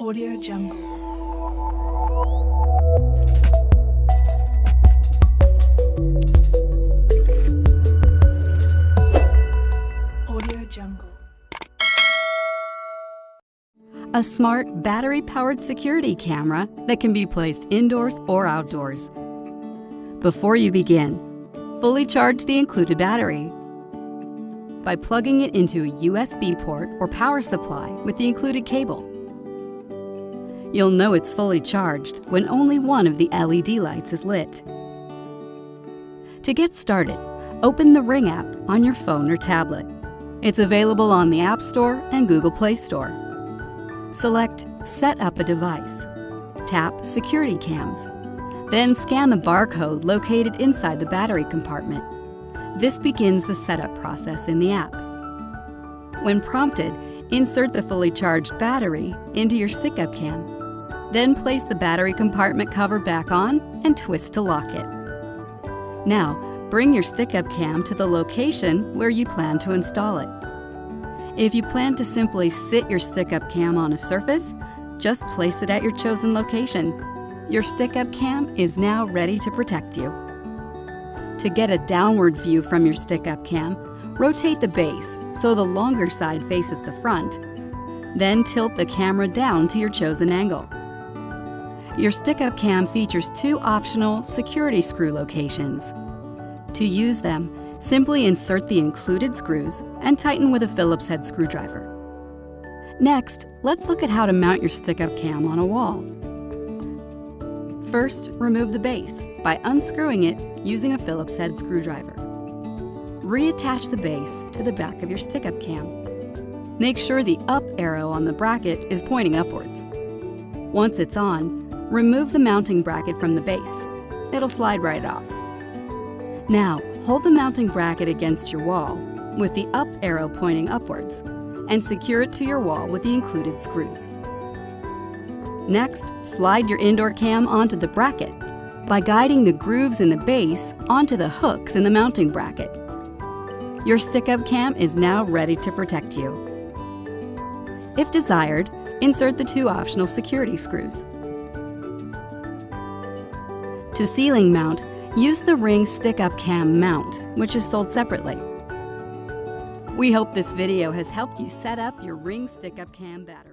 Audio Jungle. Audio Jungle. A smart, battery-powered security camera that can be placed indoors or outdoors. Before you begin, fully charge the included battery by plugging it into a USB port or power supply with the included cable. You'll know it's fully charged when only one of the LED lights is lit. To get started, open the Ring app on your phone or tablet. It's available on the App Store and Google Play Store. Select Set up a device. Tap Security Cams. Then scan the barcode located inside the battery compartment. This begins the setup process in the app. When prompted, insert the fully charged battery into your stick-up cam. Then place the battery compartment cover back on and twist to lock it. Now, bring your stick-up cam to the location where you plan to install it. If you plan to simply sit your stick-up cam on a surface, just place it at your chosen location. Your stick-up cam is now ready to protect you. To get a downward view from your stick-up cam, rotate the base so the longer side faces the front. Then tilt the camera down to your chosen angle. Your stick-up cam features two optional security screw locations. To use them, simply insert the included screws and tighten with a Phillips head screwdriver. Next, let's look at how to mount your stick-up cam on a wall. First, remove the base by unscrewing it using a Phillips head screwdriver. Reattach the base to the back of your stick-up cam. Make sure the up arrow on the bracket is pointing upwards. Once it's on, remove the mounting bracket from the base. It'll slide right off. Now, hold the mounting bracket against your wall with the up arrow pointing upwards and secure it to your wall with the included screws. Next, slide your indoor cam onto the bracket by guiding the grooves in the base onto the hooks in the mounting bracket. Your stick-up cam is now ready to protect you. If desired, insert the two optional security screws. To ceiling mount, use the Ring stick-up cam mount, which is sold separately. We hope this video has helped you set up your Ring stick-up cam battery.